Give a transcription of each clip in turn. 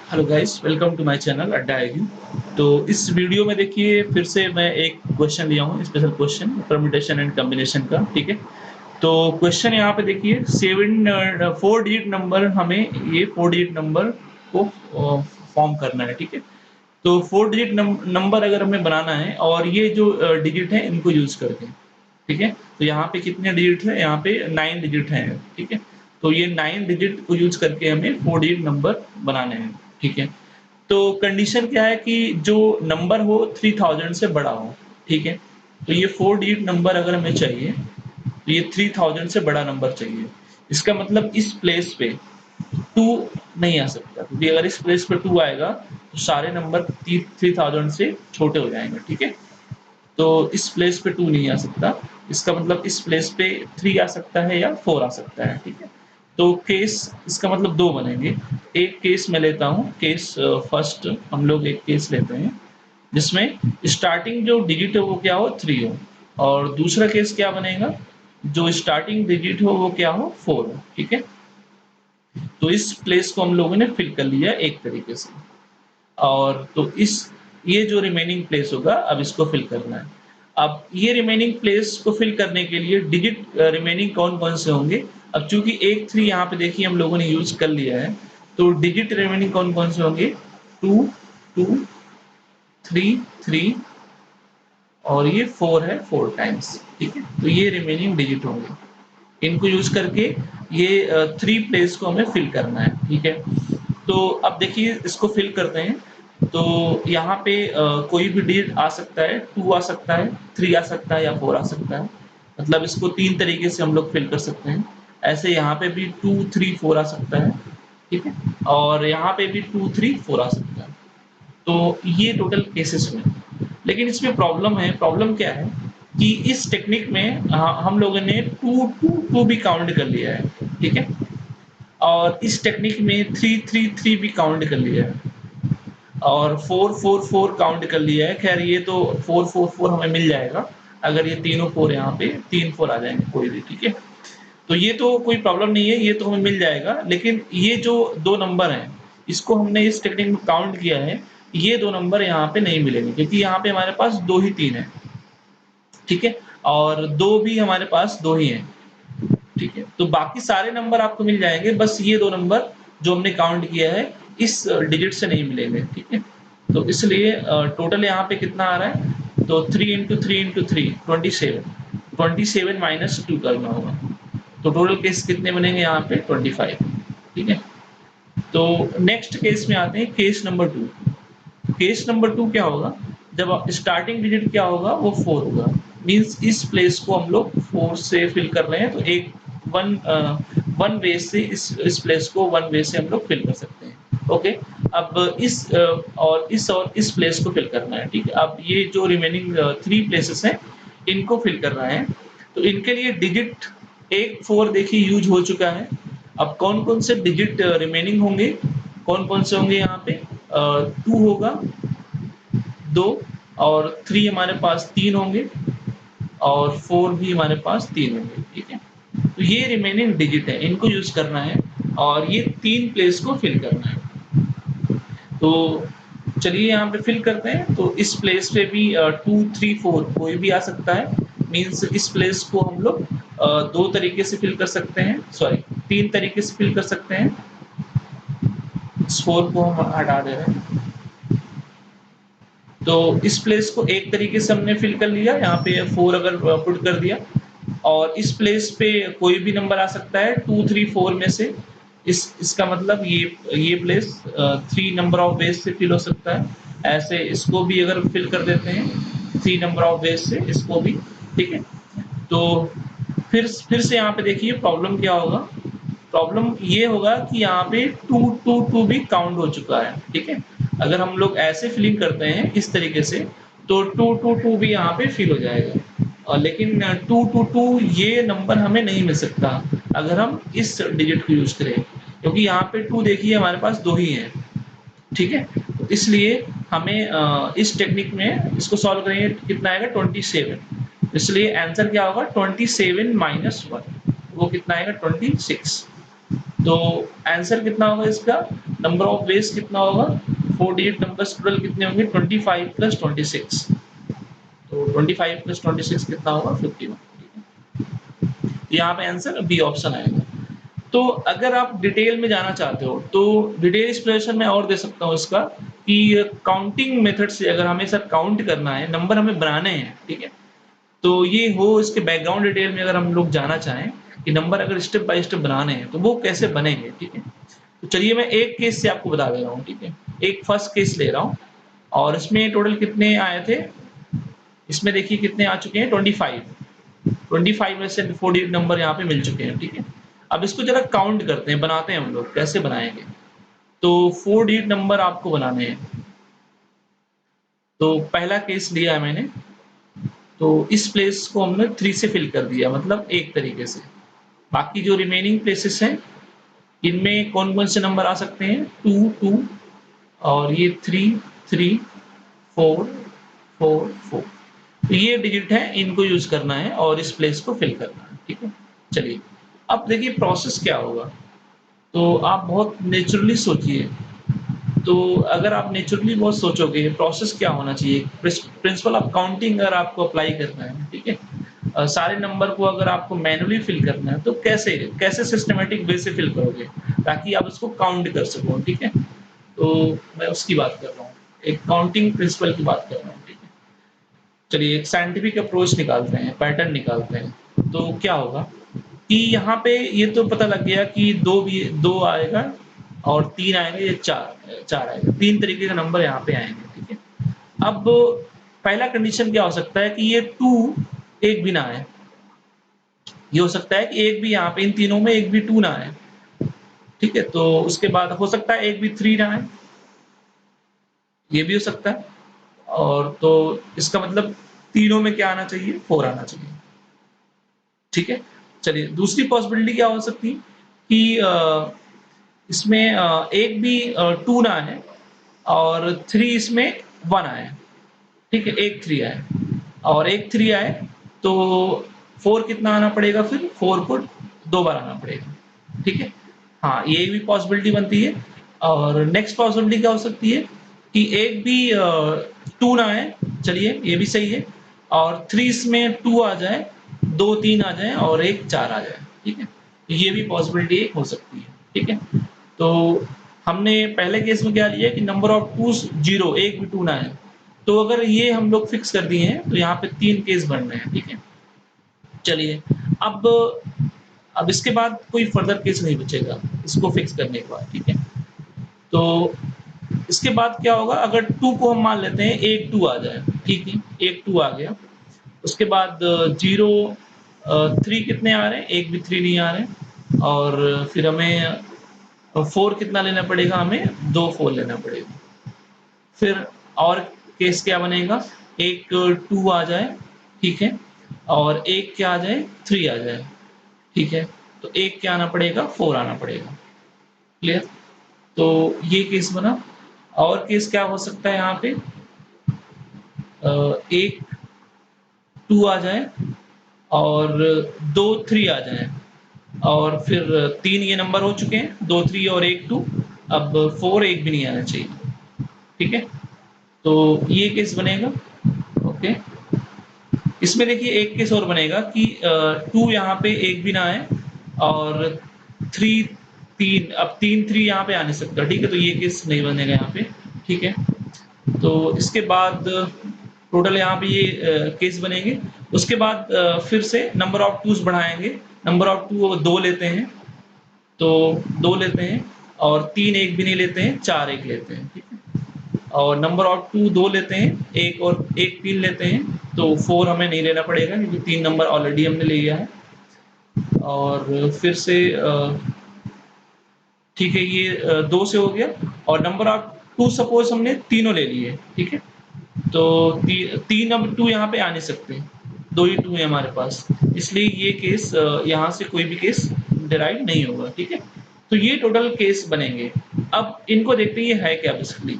Hello guys, welcome to my channel Adda IQ. तो इस video में देखिए फिर से मैं एक क्वेश्चन लिया हूँ, special question permutation and combination का। ठीक है, तो क्वेश्चन यहाँ पे देखिए 4 डिजिट नंबर, हमें ये 4 डिजिट नंबर को फॉर्म करना है। ठीक है, तो 4 डिजिट नंबर अगर हमें बनाना है और ये जो डिजिट है इनको यूज करके। ठीक है, तो यहाँ पे कितने डिजिट है, यहाँ पे 9 डिजिट हैं। ठीक है, तो ये 9 डिजिट को यूज करके हमें 4 डिजिट नंबर बनाने हैं। ठीक है, तो कंडीशन क्या है कि जो नंबर हो 3000 से बड़ा हो। ठीक है, तो ये 4 डिजिट नंबर अगर हमें चाहिए तो ये 3000 से बड़ा नंबर चाहिए। इसका मतलब इस प्लेस पे 2 नहीं आ सकता, क्योंकि अगर इस प्लेस पे 2 आएगा तो सारे नंबर 3000 से छोटे हो जाएंगे। ठीक है, तो इस प्लेस पे 2 नहीं आ सकता। इसका मतलब इस प्लेस पे 3 आ सकता है या 4 आ सकता है। ठीक है, तो केस इसका मतलब 2 बनेंगे। एक केस मैं लेता हूँ, केस फर्स्ट हम लोग एक केस लेते हैं जिसमें स्टार्टिंग जो डिजिट है वो क्या हो, 3 हो। और दूसरा केस क्या बनेगा, जो स्टार्टिंग डिजिट हो वो क्या हो, 4 हो। ठीक है, तो इस प्लेस को हम लोगों ने फिल कर लिया एक तरीके से। और तो इस ये जो रिमेनिंग प्लेस होगा अब इसको फिल करना है। अब ये रिमेनिंग प्लेस को फिल करने के लिए डिजिट रिमेनिंग कौन-कौन से होंगे? अब चूँकि 1 3 यहाँ पे देखिए हम लोगों ने यूज़ कर लिया है, तो डिजिट रिमेनिंग कौन-कौन से होंगे? 2 2 3 3 और ये 4 है 4 टाइम्स। ठीक है, तो ये रिमेनिंग डिजिट होंगे। इनको यूज़ करके ये 3 प्लेस को हमें फिल करना है। ठीक है, तो अब देखिए इसको फिल करते हैं। तो यहाँ पे कोई भी डिजिट आ सकता है, 2 आ सकता है, 3 आ सकता है या 4 आ सकता है। मतलब इसको 3 तरीके से हम लोग फिल कर सकते हैं। ऐसे यहाँ पे भी 2 3 4 आ सकता है। ठीक है, और यहाँ पे भी 2 3 4 आ सकता है। तो ये टोटल केसेस हुए। लेकिन इसमें प्रॉब्लम है, प्रॉब्लम क्या है कि इस टेक्निक में हम लोगों ने 2 2 2 भी काउंट कर लिया है। ठीक है, और इस टेक्निक में 3 3 3 भी काउंट कर लिया है और 4 4 4 काउंट कर लिया है। ख़ैर ये तो 4 4 4 हमें मिल जाएगा, अगर ये तीनों 4 यहाँ पे 3 4 आ जाएँगे कोई भी। ठीक है, तो ये तो कोई प्रॉब्लम नहीं है, ये तो हमें मिल जाएगा। लेकिन ये जो 2 नंबर हैं, इसको हमने इस टेक्निक में काउंट किया है, ये 2 नंबर यहाँ पे नहीं मिलेंगे, क्योंकि यहाँ पे हमारे पास 2 ही 3 हैं। ठीक है, और 2 भी हमारे पास 2 ही हैं। ठीक है, तो बाकी सारे नंबर आपको मिल जाएँगे, बस ये 2 नंबर जो हमने काउंट किया है, इस डिजिट से नहीं मिलेंगे। ठीक है, तो इसलिए टोटल यहाँ पे कितना आ रहा है, तो 3 इंटू 3 इंटू 3 27, 27 माइनस 2 करना होगा। तो टोटल केस कितने बनेंगे यहाँ पे, 25। ठीक है, तो नेक्स्ट केस में आते हैं, केस नंबर 2। केस नंबर 2 क्या होगा, जब स्टार्टिंग डिजिट क्या होगा, वो 4 होगा। मीन्स इस प्लेस को हम लोग 4 से फिल कर रहे हैं, तो एक वन वे से इस प्लेस को वन वे से हम लोग फिल कर सकते हैं। ओके, अब इस प्लेस को फिल करना है। ठीक है, अब ये जो रिमेनिंग 3 प्लेसेस हैं, इनको फिल करना है। तो इनके लिए डिजिट एक 4 देखिए यूज़ हो चुका है। अब कौन-कौन से डिजिट रिमेनिंग होंगे, कौन-कौन से होंगे यहाँ पे, 2 होगा, 2 और 3 हमारे पास 3 होंगे और 4 भी हमारे पास 3 होंगे। ठीक है, तो ये रिमेनिंग डिजिट है, इनको यूज़ करना है और ये 3 प्लेस को फिल करना है। तो चलिए यहाँ पे फिल करते हैं। तो इस प्लेस पे भी 2 3 4 कोई भी आ सकता है। मीन्स इस प्लेस को हम लोग 2 तरीके से फिल कर सकते हैं, सॉरी 3 तरीके से फिल कर सकते हैं। इस 4 को हम हटा दे रहे हैं। तो इस प्लेस को एक तरीके से हमने फिल कर लिया, यहाँ पे 4 अगर पुट कर दिया, और इस प्लेस पे कोई भी नंबर आ सकता है 2 3 4 में से। इसका मतलब ये प्लेस 3 नंबर ऑफ वेज से फिल हो सकता है। ऐसे इसको भी अगर फिल कर देते हैं 3 नंबर ऑफ वेज से, इसको भी। ठीक है, तो फिर से यहाँ पे देखिए प्रॉब्लम क्या होगा, प्रॉब्लम ये होगा कि यहाँ पे 2 2 2 भी काउंट हो चुका है। ठीक है, अगर हम लोग ऐसे फिलिंग करते हैं इस तरीके से, तो 2 2 2 भी यहाँ पे फिल हो जाएगा। लेकिन 2 2 2 ये नंबर हमें नहीं मिल सकता अगर हम इस डिजिट को यूज़ करें, क्योंकि यहाँ पे 2 देखिए हमारे पास 2 ही हैं। ठीक है, तो इसलिए हमें इस टेक्निक में इसको सॉल्व करेंगे, कितना आएगा 27। इसलिए आंसर क्या होगा, 27 माइनस 1, वो कितना आएगा 26। तो आंसर कितना होगा इसका, नंबर ऑफ वेज कितना होगा, 4 डिजिट नंबर्स टोटल कितने होंगे, 25 प्लस 26। तो 25 प्लस 26 कितना होगा, 51। यहाँ पे आंसर बी ऑप्शन आएगा। तो अगर आप डिटेल में जाना चाहते हो तो डिटेल एक्सप्लेनेशन मैं और दे सकता हूँ इसका, कि काउंटिंग मेथड से अगर हमें सर काउंट करना है, नंबर हमें बनाने हैं, ठीक है, तो ये हो इसके बैकग्राउंड डिटेल में अगर हम लोग जाना चाहें कि नंबर अगर स्टेप बाय स्टेप बनाने हैं तो वो कैसे बनेंगे, ठीक है। तो चलिए मैं एक केस से आपको बता दे रहा हूँ, ठीक है। एक फर्स्ट केस ले रहा हूँ और इसमें टोटल कितने आए थे, इसमें देखिए कितने आ चुके हैं, 25। 25 में से 4 डिजिट नंबर यहाँ पे मिल चुके हैं, ठीक है। अब इसको जरा काउंट करते हैं, बनाते हैं हम लोग, कैसे बनाएँगे? तो 4 डिजिट नंबर आपको बनाने हैं। तो पहला केस लिया है मैंने, तो इस प्लेस को हमने 3 से फिल कर दिया, मतलब एक तरीके से। बाकी जो रिमेनिंग प्लेसेस हैं, इनमें कौन-कौन से नंबर आ सकते हैं, 2, 2 और ये 3, 3, 4, 4, 4। तो ये डिजिट है, इनको यूज़ करना है और इस प्लेस को फिल करना है, ठीक है। चलिए, अब देखिए प्रोसेस क्या होगा। तो आप बहुत नेचुरली सोचिए। तो अगर आप नेचुरली बहुत सोचोगे, प्रोसेस क्या होना चाहिए? प्रिंसिपल ऑफ काउंटिंग अगर आपको अप्लाई करना है, ठीक है? सारे नंबर को अगर आपको मैनुअली फिल करना है, तो कैसे कैसे सिस्टमैटिक वे से फिल करोगे? ताकि आप उसको काउंट कर सको, ठीक है? तो मैं उसकी बात कर रहा हूँ। एक काउंटिंग प्रिंसिपल की बात कर रहा हूँ, ठीक है? चलिए एक साइंटिफिक अप्रोच निकालते हैं, पैटर्न निकालते हैं। तो क्या होगा कि यहाँ पे ये तो पता लग गया कि 2 आएगा और 3 आएँगे, या 4 आएगा। 3 तरीके के नंबर यहाँ पे आएँगे, ठीक है? अब पहला कंडीशन क्या हो सकता है कि ये 2 एक भी ना आए। ये हो सकता है कि एक भी यहाँ पे इन तीनों में एक भी 2 ना आए, ठीक है? तो उसके बाद हो सकता है एक भी 3 ना आए, ये भी हो सकता है। और तो इसका मतलब तीनों में क्या आना चाहिए? 4 आना चाहिए, ठीक है? चलिए दूसरी पॉसिबिलिटी क्या हो सकती है कि इसमें एक भी 2 ना आए और 3 इसमें 1 आए, ठीक है? एक 3 आए और एक 3 आए तो 4 कितना आना पड़ेगा फिर? 4 को 2 बार आना पड़ेगा, ठीक है? हाँ, ये भी पॉसिबिलिटी बनती है। और नेक्स्ट पॉसिबिलिटी क्या हो सकती है कि एक भी 2 ना आए, चलिए ये भी सही है, और 3 इसमें 2 आ जाए, 2 3 आ जाए और 1 4 आ जाए, ठीक है? ये भी पॉसिबिलिटी एक हो सकती है, ठीक है? तो हमने पहले केस में क्या लिया कि नंबर ऑफ टूज़ 0, एक भी 2 ना आए। तो अगर ये हम लोग फिक्स कर दिए हैं, तो यहाँ पे 3 केस बन रहे हैं, ठीक है? चलिए, अब अब इसके बाद कोई फर्दर केस नहीं बचेगा, इसको फिक्स करने के बाद, ठीक है? तो इसके बाद क्या होगा, अगर 2 को हम मान लेते हैं, एक 2 आ जाए, ठीक है? एक 2 आ गया, उसके बाद 0 3 कितने आ रहे हैं? एक भी 3 नहीं आ रहे हैं और फिर हमें 4 कितना लेना पड़ेगा हमें? 2 4 लेना पड़ेगा। फिर और केस क्या बनेगा? एक 2 आ जाए, ठीक है? और एक क्या आ जाए? 3 आ जाए, ठीक है? तो एक क्या आना पड़ेगा? 4 आना पड़ेगा। क्लियर? तो ये केस बना। और केस क्या हो सकता है यहाँ पे? एक 2 आ जाए और 2 3 आ जाएँ और फिर 3 ये नंबर हो चुके हैं, 2 3 और 1 2, अब 4 एक भी नहीं आना चाहिए, ठीक है? तो ये केस बनेगा, ओके। इसमें देखिए एक केस और बनेगा कि 2 यहाँ पे एक भी ना आए और 3 3 अब 3 3 यहाँ पे आ नहीं सकता, ठीक है? तो ये केस नहीं बनेगा यहाँ पे, ठीक है? तो इसके बाद टोटल यहाँ पे ये केस बनेंगे। उसके बाद फिर से नंबर ऑफ टूज़ बढ़ाएँगे, नंबर ऑफ 2 2 लेते हैं, तो 2 लेते हैं और 3 एक भी नहीं लेते हैं, 4 एक लेते हैं, ठीक है? और नंबर ऑफ 2 2 लेते हैं, 1 और 1 3 लेते हैं, तो 4 हमें नहीं लेना पड़ेगा क्योंकि 3 नंबर ऑलरेडी हमने ले लिया है। और फिर से ठीक है, ये 2 से हो गया और नंबर ऑफ 2 सपोज़ हमने तीनों ले लिए, ठीक है? तो 3 अब 2 यहाँ पे आ नहीं सकते, 2 ही 2 है हमारे पास, इसलिए ये केस यहाँ से कोई भी केस डिराइव नहीं होगा, ठीक है? तो ये टोटल केस बनेंगे। अब इनको देखते हैं ये है क्या बेसिकली।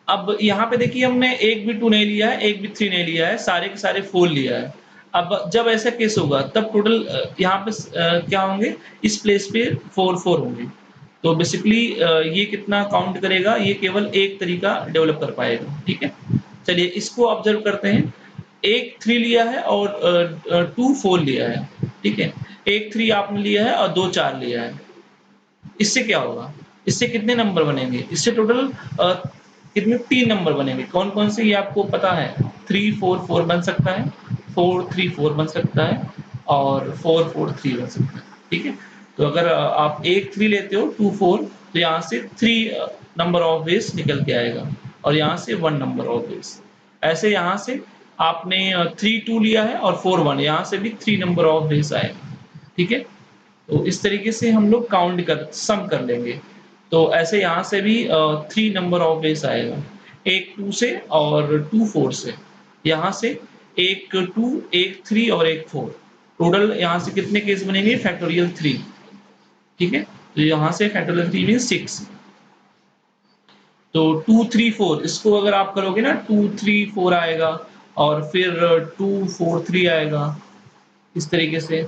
अब यहाँ पे देखिए हमने एक भी 2 नहीं लिया है, एक भी 3 नहीं लिया है, सारे के सारे 4 लिया है। अब जब ऐसा केस होगा तब टोटल यहाँ पे क्या होंगे, इस प्लेस पे 4 4 होंगे। तो बेसिकली ये कितना काउंट करेगा, ये केवल एक तरीका डेवलप कर पाएगा, ठीक है? चलिए इसको ऑब्जर्व करते हैं। एक 3 लिया है और 2 4 लिया है, ठीक है? एक 3 आपने लिया है और 2 4 लिया है। इससे क्या होगा? इससे कितने नंबर बनेंगे? इससे टोटल कितने 3 नंबर बनेंगे। कौन-कौन से ये आपको पता है? 3 4 4 बन सकता है, 4 3 4 बन सकता है और 4 4 3 बन सकता है, ठीक है? तो अगर आप एक 3 लेते हो 2 4 तो यहाँ से 3 नंबर ऑफ वेज़ निकल के आएगा और यहाँ से 1 नंबर ऑफ वेज़। ऐसे यहाँ से आपने 3 2 लिया है और 4 1 यहाँ से भी 3 नंबर ऑफ वेज़ आएगा, ठीक है? तो इस तरीके से हम लोग काउंट कर सम कर लेंगे। तो ऐसे यहाँ से भी 3 नंबर ऑफ वेज़ आएगा। एक 2 से और 2 4 से। यहाँ से एक 2, एक 3 और एक 4। टोटल यहाँ से कितने केस बनेंगे? फैक्टोरियल 3, ठीक है? तो यहाँ से फैक्टोरियल 3 मीन्स 6। तो 2 3 4 इसको अगर आप करोगे ना 2 3 4 आएगा और फिर 2 4 3 आएगा। इस तरीके से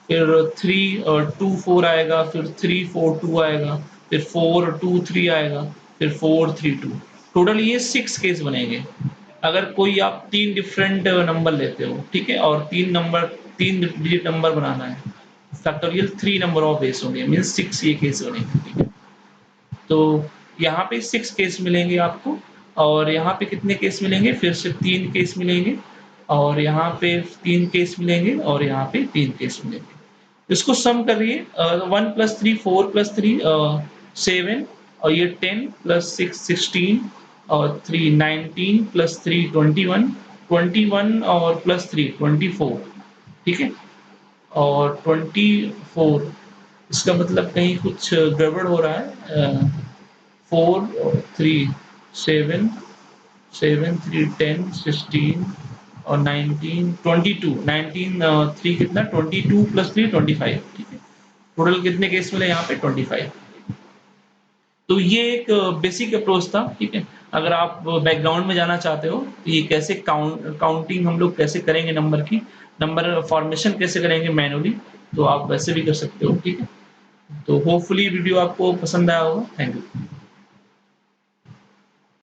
फिर 3 2 4 आएगा, फिर 3 4 2 आएगा, फिर 4 2 3 आएगा, फिर 4 3 2। टोटल ये 6 केस बनेंगे। अगर कोई आप 3 डिफरेंट नंबर लेते हो, ठीक है? और 3 डिजिट नंबर बनाना है, फैक्टोरियल 3 नंबर ऑफ बेस होंगे मीन्स 6 ये केस बनेंगे, ठीक है? तो यहाँ पे 6 केस मिलेंगे आपको और यहाँ पे कितने केस मिलेंगे? फिर से 3 केस मिलेंगे और यहाँ पे 3 केस मिलेंगे और यहाँ पे 3 केस मिलेंगे। इसको सम करिए 1 + 3 4 + 3 7 और ये 10 + 6 16 और 3 19 + 3 21 21 और प्लस 3 24, ठीक है? और 24 इसका मतलब कहीं कुछ गड़बड़ हो रहा है। 4 3 7 7 3 10 16 और 19 22 19 3 कितना 22 + 3 25, ठीक है? टोटल कितने केस मिले यहाँ पे 25। तो ये एक बेसिक अप्रोच था, ठीक है? अगर आप बैकग्राउंड में जाना चाहते हो, तो ये कैसे काउंटिंग हम लोग कैसे करेंगे नंबर की, नंबर फॉर्मेशन कैसे करेंगे मैनुअली, तो आप वैसे भी कर सकते हो, ठीक है? तो होपफुली वीडियो आपको पसंद आया होगा। Thank you.